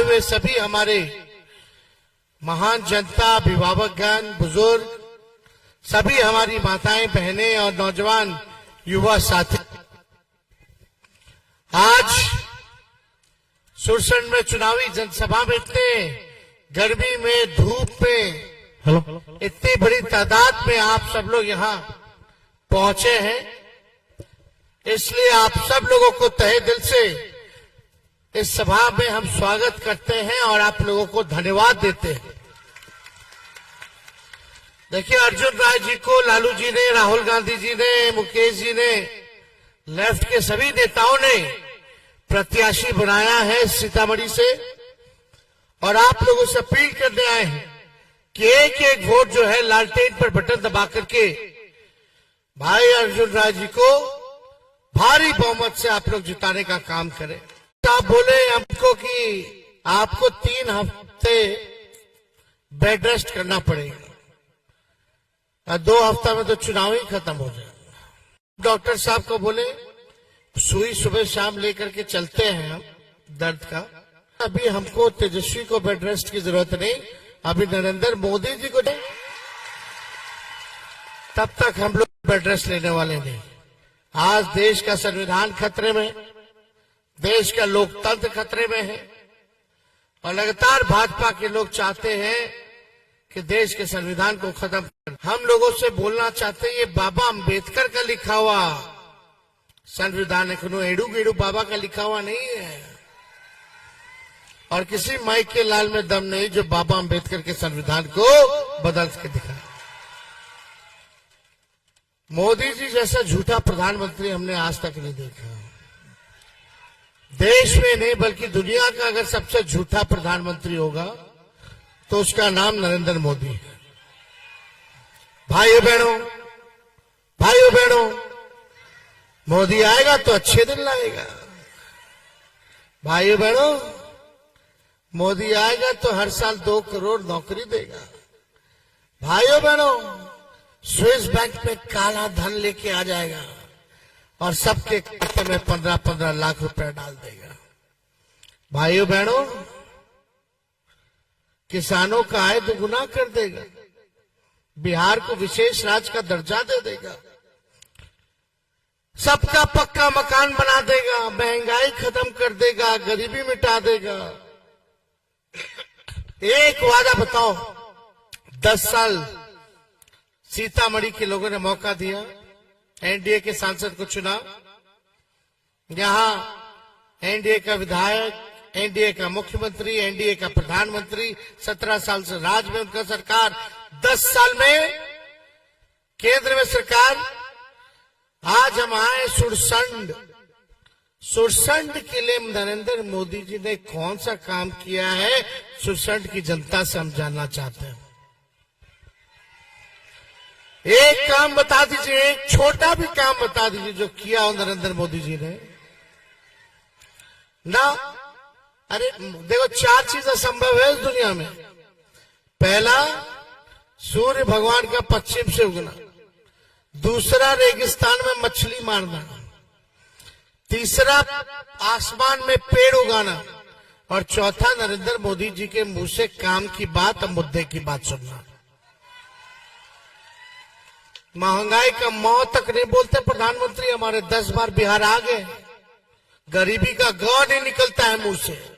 हुए सभी हमारे महान जनता, अभिभावकगण, बुजुर्ग, सभी हमारी माताएं, बहनें और नौजवान युवा साथी, आज सुरसंड में चुनावी जनसभा में इतने गर्मी में, धूप में, इतनी बड़ी तादाद में आप सब लोग यहाँ पहुंचे हैं, इसलिए आप सब लोगों को तहे दिल से इस सभा में हम स्वागत करते हैं और आप लोगों को धन्यवाद देते हैं। देखिए, अर्जुन राय जी को लालू जी ने, राहुल गांधी जी ने, मुकेश जी ने, लेफ्ट के सभी नेताओं ने प्रत्याशी बनाया है सीतामढ़ी से, और आप लोगों से अपील करने आए हैं कि एक एक वोट जो है लालटेन पर बटन दबा करके भाई अर्जुन राय जी को भारी बहुमत से आप लोग जिताने का काम करें। आप बोले हमको कि आपको 3 हफ्ते बेड रेस्ट करना पड़ेगा, 2 हफ्ता में तो चुनाव ही खत्म हो जाएगा। डॉक्टर साहब को बोले सुई सुबह शाम लेकर के चलते हैं हम दर्द का, अभी हमको तेजस्वी को बेड रेस्ट की जरूरत नहीं, अभी नरेंद्र मोदी जी को नहीं, तब तक हम लोग बेड रेस्ट लेने वाले नहीं। आज देश का संविधान खतरे में, देश का लोकतंत्र खतरे में है, और लगातार भाजपा के लोग चाहते हैं कि देश के संविधान को खत्म कर। हम लोगों से बोलना चाहते हैं, ये बाबा अंबेडकर का लिखा हुआ संविधान है, कोनो एडू गेडू बाबा का लिखा हुआ नहीं है, और किसी माइक के लाल में दम नहीं जो बाबा अंबेडकर के संविधान को बदल के दिखाए। मोदी जी जैसा झूठा प्रधानमंत्री हमने आज तक नहीं देखा, देश में नहीं बल्कि दुनिया का अगर सबसे झूठा प्रधानमंत्री होगा तो उसका नाम नरेंद्र मोदी है। भाइयों बहनों, मोदी आएगा तो अच्छे दिन लाएगा। भाइयों बहनों, मोदी आएगा तो हर साल 2 करोड़ नौकरी देगा। भाइयों बहनों, स्विस बैंक में काला धन लेके आ जाएगा और सबके खाते में 15-15 लाख रुपए डाल देगा। भाइयों बहनों, किसानों का आय दुगुना कर देगा, बिहार को विशेष राज्य का दर्जा दे देगा, सबका पक्का मकान बना देगा, महंगाई खत्म कर देगा, गरीबी मिटा देगा। एक वादा बताओ, 10 साल सीतामढ़ी के लोगों ने मौका दिया, एनडीए के सांसद को चुना, यहां एनडीए का विधायक, एनडीए का मुख्यमंत्री, एनडीए का प्रधानमंत्री, 17 साल से राज में उनका सरकार, 10 साल में केंद्र में सरकार। आज हम आए सुरसंड के लिए नरेंद्र मोदी जी ने कौन सा काम किया है, सुरसंड की जनता से हम जानना चाहते हैं। एक काम बता दीजिए, एक छोटा भी काम बता दीजिए जो किया हो नरेंद्र मोदी जी ने ना। अरे देखो, 4 चीजें संभव है इस दुनिया में। पहला, सूर्य भगवान का पश्चिम से उगना। दूसरा, रेगिस्तान में मछली मारना। तीसरा, आसमान में पेड़ उगाना। और चौथा, नरेंद्र मोदी जी के मुंह से काम की बात और मुद्दे की बात सुनना। महंगाई का मौत तक नहीं बोलते प्रधानमंत्री हमारे, 10 बार बिहार आ गए। गरीबी का ग नहीं निकलता है मुंह से,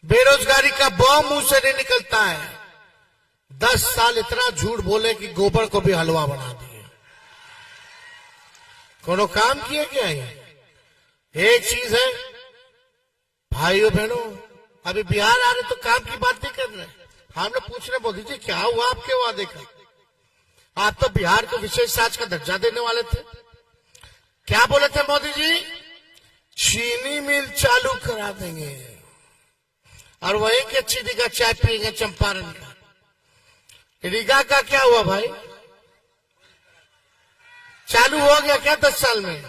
बेरोजगारी का ब मुंह से नहीं निकलता है। 10 साल इतना झूठ बोले कि गोबर को भी हलवा बना दिए। कोनो काम किए क्या है? एक चीज है भाइयों बहनों, अभी बिहार आ रहे तो काम की बात नहीं कर रहे। हम लोग पूछ रहे मोदी जी क्या हुआ आपके वादे का? आप तो बिहार को विशेष राज्य का दर्जा देने वाले थे। क्या बोले थे मोदी जी? चीनी मिल चालू करा देंगे और वहीं के चीनी का चाय पिएंगे चंपारण का। रीगा का क्या हुआ भाई? चालू हो गया क्या 10 साल में?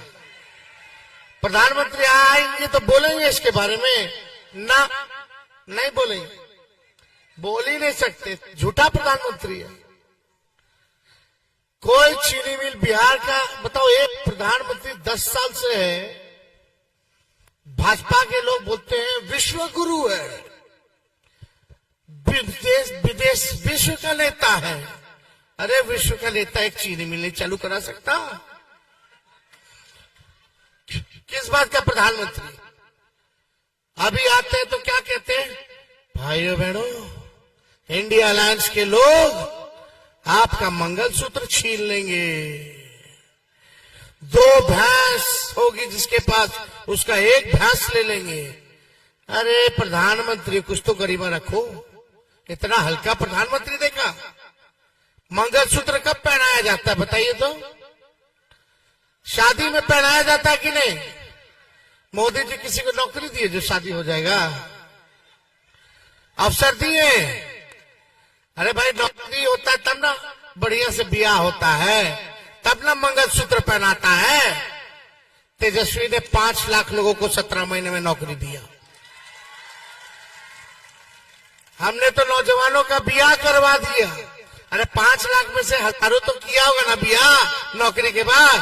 प्रधानमंत्री आएंगे तो बोलेंगे इसके बारे में? ना, नहीं बोलेंगे, बोल ही नहीं सकते, झूठा प्रधानमंत्री है। कोई चीनी मिल बिहार का बताओ, एक प्रधानमंत्री 10 साल से है। भाजपा के लोग बोलते हैं विश्व गुरु है, देश विदेश विश्व का नेता है। अरे विश्व का नेता एक चीनी मिल नहीं चालू करा सकता? किस बात का प्रधानमंत्री? अभी आते हैं तो क्या कहते हैं, भाइयों बहनों, इंडिया अलायंस के लोग आपका मंगलसूत्र छीन लेंगे। 2 भैंस होगी जिसके पास, उसका 1 भैंस ले लेंगे। अरे प्रधानमंत्री कुछ तो गरिमा रखो। इतना हल्का प्रधानमंत्री देखा? मंगलसूत्र कब पहनाया जाता है बताइए तो? शादी में पहनाया जाता है कि नहीं? मोदी जी किसी को नौकरी दी है जो शादी हो जाएगा? अवसर दिए? अरे भाई नौकरी होता है तब ना बढ़िया से ब्याह होता है, तब ना मंगलसूत्र पहनाता है। तेजस्वी ने 5 लाख लोगों को 17 महीने में नौकरी दिया। हमने तो नौजवानों का ब्याह करवा दिया। अरे 5 लाख में से हजारों तो किया होगा ना ब्याह नौकरी के बाद।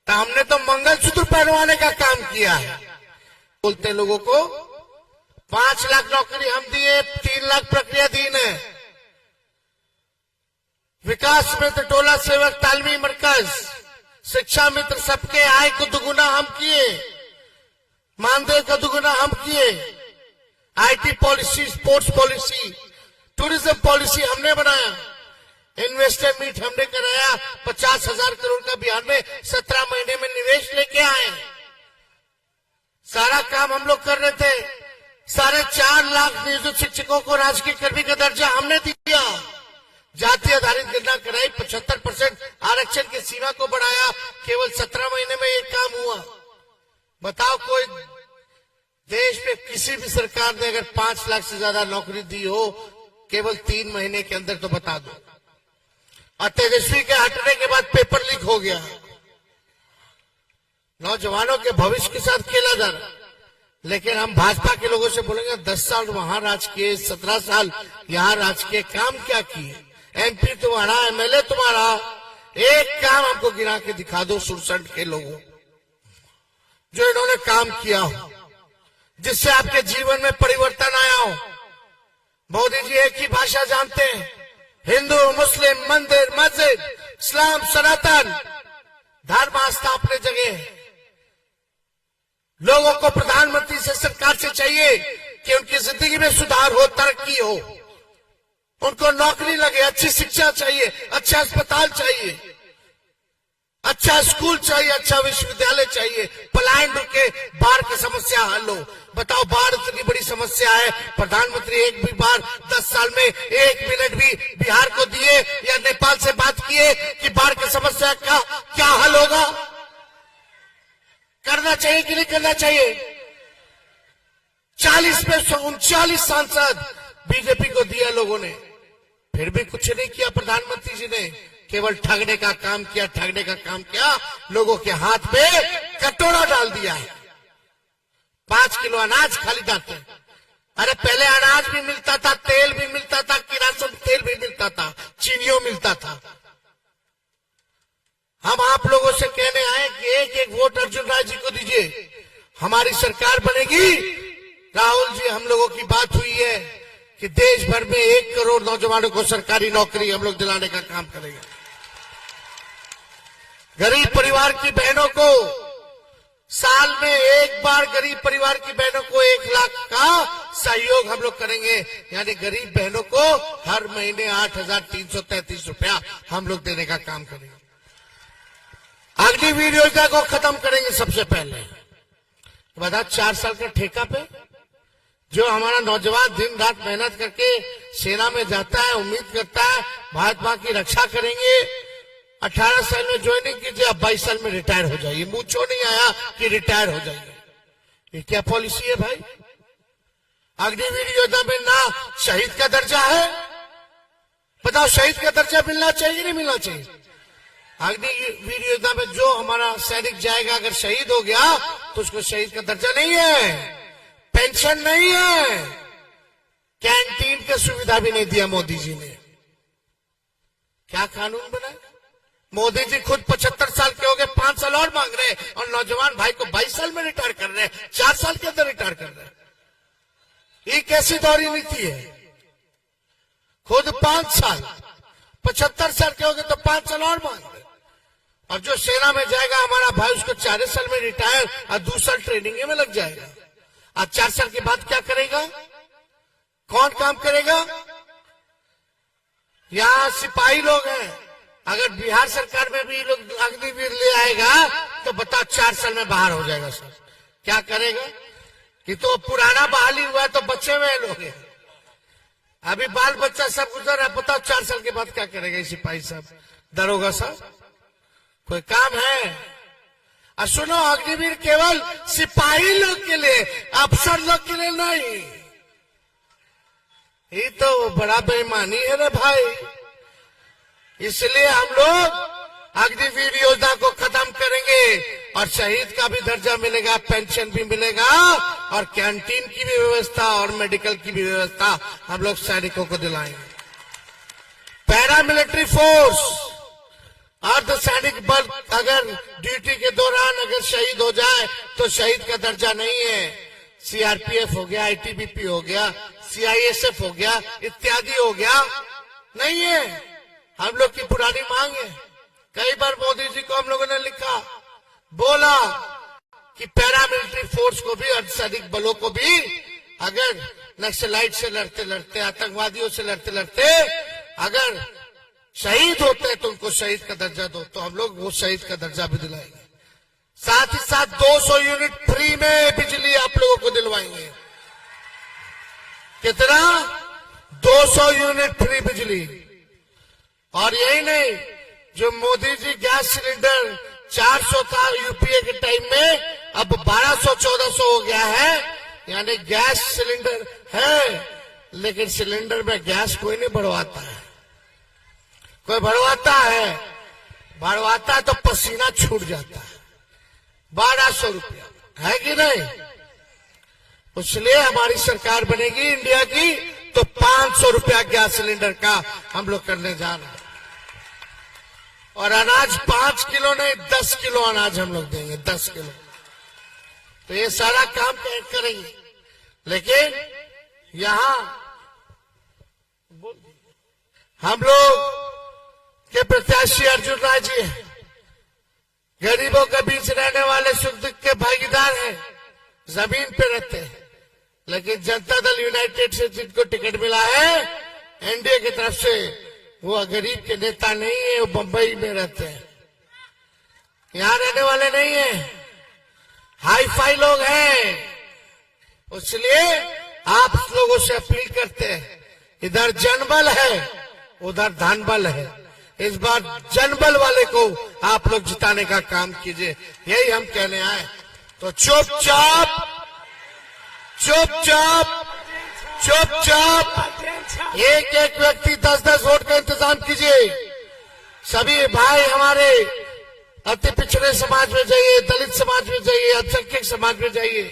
तो हमने तो मंगलसूत्र पहनवाने का काम किया है। बोलते लोगों को 5 लाख नौकरी हम दिए, 3 लाख प्रक्रियाधीन है। विकास मित्र, टोला सेवक, तालमी मरकज, शिक्षा मित्र, सबके आय को दुगुना हम किए, मानदेय का दुगुना हम किए। IT policy, sports policy, tourism policy हमने बनाया। इन्वेस्टर मीट हमने कराया। 50,000 करोड़ का बिहार में 17 महीने में निवेश लेके आए। सारा काम हम लोग कर रहे थे। 4.5 लाख नियोजित शिक्षकों को राजकीय कर्मी का दर्जा हमने दिया। जाति आधारित गणना कराई, 75% आरक्षण की सीमा को बढ़ाया। केवल 17 महीने में ये काम हुआ। बताओ कोई देश में किसी भी सरकार ने अगर 5 लाख से ज्यादा नौकरी दी हो केवल 3 महीने के अंदर, तो बता दो। और तेजस्वी के हटने के बाद पेपर लीक हो गया। नौजवानों के भविष्य के साथ खेला जा रहा। लेकिन हम भाजपा के लोगों से बोलेंगे 10 साल वहां राज किए, 17 साल यहां राज किए, काम क्या किए? एमपी तुम्हारा, एमएलए तुम्हारा, एक काम हमको गिरा के दिखा दो सुरसंड के लोगों जो इन्होंने काम किया हो, जिससे आपके जीवन में परिवर्तन आया हो। मोदी जी एक ही भाषा जानते हैं, हिंदू, मुस्लिम, मंदिर, मस्जिद, इस्लाम, सनातन धर्म आस्था अपने जगह है। लोगों को प्रधानमंत्री से, सरकार से चाहिए कि उनकी जिंदगी में सुधार हो, तरक्की हो, उनको नौकरी लगे, अच्छी शिक्षा चाहिए, अच्छा अस्पताल चाहिए, अच्छा स्कूल चाहिए, अच्छा विश्वविद्यालय चाहिए, पलायन रुके, बाढ़ की समस्या हल हो। बताओ बाढ़ इतनी बड़ी समस्या है, प्रधानमंत्री एक भी बार 10 साल में 1 मिनट भी बिहार को दिए या नेपाल से बात किए कि बाढ़ की समस्या का क्या हल होगा? करना चाहिए कि नहीं करना चाहिए? 40 में से 39 सांसद बीजेपी को दिया लोगों ने, फिर भी कुछ नहीं किया प्रधानमंत्री जी ने। केवल ठगने का काम किया, ठगने का काम किया। लोगों के हाथ पे कटोरा डाल दिया है। 5 किलो अनाज खाली जाते हैं। अरे पहले अनाज भी मिलता था, तेल भी मिलता था, किरासन तेल भी मिलता था, चीनियों मिलता था। हम आप लोगों से कहने आए कि एक वोट अर्जुन राय जी को दीजिए, हमारी सरकार बनेगी। राहुल जी, हम लोगों की बात हुई है कि देश भर में 1 करोड़ नौजवानों को सरकारी नौकरी हम लोग दिलाने का काम करेंगे। गरीब परिवार की बहनों को साल में एक बार, गरीब परिवार की बहनों को 1 लाख का सहयोग हम लोग करेंगे। यानी गरीब बहनों को हर महीने 8,333 रुपया हम लोग देने का काम करेंगे। अग्निवीर योजना को खत्म करेंगे सबसे पहले। बता 4 साल का ठेका पे जो हमारा नौजवान दिन रात मेहनत करके सेना में जाता है, उम्मीद करता है भारत मां की रक्षा करेंगे। 18 साल में ज्वाइनिंग कीजिए, अब 22 साल में रिटायर हो जाइए। मुझको नहीं आया कि रिटायर हो जाइए। ये क्या पॉलिसी है भाई? अग्निवीर योजना में ना शहीद का दर्जा है। बताओ शहीद का दर्जा मिलना चाहिए नहीं मिलना चाहिए? अग्निवीर योजना में जो हमारा सैनिक जाएगा, अगर शहीद हो गया तो उसको शहीद का दर्जा नहीं है, पेंशन नहीं है, कैंटीन की सुविधा भी नहीं दिया मोदी जी ने। क्या कानून बना? मोदी जी खुद 75 साल के हो गए, 5 साल और मांग रहे हैं, और नौजवान भाई को 22 साल में रिटायर कर रहे हैं, 4 साल के अंदर रिटायर कर रहे हैं। ये कैसी दौरी नीति है? खुद 5 साल, 75 साल के हो गए तो 5 साल और मांग रहे। और जो सेना में जाएगा हमारा भाई, उसको 4 साल में रिटायर और दूसरा ट्रेनिंग में लग जाएगा। आज 4 साल के बाद क्या करेगा? कौन काम करेगा? यहाँ सिपाही लोग हैं, अगर बिहार सरकार में भी लोग अग्निवीर ले आएगा तो बताओ 4 साल में बाहर हो जाएगा सर। क्या करेगा? कि तो पुराना बहाली हुआ है तो बचे हुए लोग हैं, अभी बाल बच्चा सब गुजर रहा है, बताओ 4 साल के बाद क्या करेगा ये सिपाही साहब, दरोगा साहब? कोई काम है? और सुनो, अग्निवीर केवल सिपाही लोग के लिए, अफसर लोग के लिए नहीं। ये तो बड़ा बेईमानी है रे भाई। इसलिए हम लोग अग्निवीर योजना को खत्म करेंगे और शहीद का भी दर्जा मिलेगा, पेंशन भी मिलेगा और कैंटीन की भी व्यवस्था और मेडिकल की भी व्यवस्था हम लोग सैनिकों को दिलाएंगे। पैरामिलिट्री फोर्स, अर्धसैनिक बल अगर ड्यूटी के दौरान अगर शहीद हो जाए तो शहीद का दर्जा नहीं है। सीआरपीएफ हो गया, आईटीबीपी हो गया, सीआईएसएफ हो गया, इत्यादि हो गया, नहीं है। हम लोग की पुरानी मांग है। कई बार मोदी जी को हम लोगों ने लिखा, बोला कि पैरामिलिट्री फोर्स को भी, अर्धसैनिक बलों को भी अगर नक्सलाइट से लड़ते लड़ते, आतंकवादियों से लड़ते लड़ते अगर शहीद होते हैं तो उनको शहीद का दर्जा दो, तो हम लोग वो शहीद का दर्जा भी दिलाएंगे। साथ ही साथ 200 यूनिट फ्री में बिजली आप लोगों को दिलवाएंगे। कितना? 200 यूनिट फ्री बिजली। और यही नहीं, जो मोदी जी गैस सिलेंडर 400 था यूपीए के टाइम में, अब 1200-1400 हो गया है। यानी गैस सिलेंडर है, लेकिन सिलेंडर में गैस कोई नहीं बढ़वाता है। कोई बढ़वाता है? बढ़वाता है तो पसीना छूट जाता है। 1200 रुपया है कि नहीं? इसलिए हमारी सरकार बनेगी इंडिया की तो 500 रुपया गैस सिलेंडर का हम लोग करने जा रहे हैं। और अनाज 5 किलो नहीं, 10 किलो अनाज हम लोग देंगे, 10 किलो। तो ये सारा काम करेंगे। लेकिन यहां हम लोग के प्रत्याशी अर्जुन राय जी हैं, गरीबों के बीच रहने वाले, सुख दुख के भागीदार हैं, जमीन पे रहते हैं। लेकिन जनता दल यूनाइटेड से जिनको टिकट मिला है एनडीए की तरफ से, वो गरीब के नेता नहीं है, वो बंबई में रहते हैं, यहां रहने वाले नहीं है, हाई फाई लोग हैं। इसलिए आप लोगों से अपील करते हैं, इधर जनबल है उधर धनबल है, इस बार जनबल वाले को आप लोग जिताने का काम कीजिए, यही हम कहने आए। तो चुपचाप चुपचाप चुपचाप एक एक व्यक्ति 10-10 वोट का इंतजाम कीजिए। सभी भाई हमारे अति पिछड़े समाज में जाइए, दलित समाज में जाइए, अल्पसंख्यक समाज में जाइए,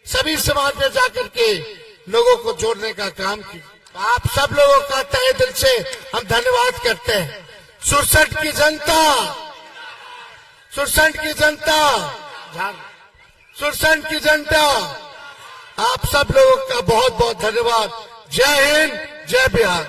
सभी समाज में जाकर के लोगों को जोड़ने का काम कीजिए। आप सब लोगों का तहे दिल से हम धन्यवाद करते हैं। सुरसठ की जनता, सुरसठ की जनता, सुरसठ की जनता, आप सब लोगों का बहुत बहुत धन्यवाद। जय हिंद, जय बिहार।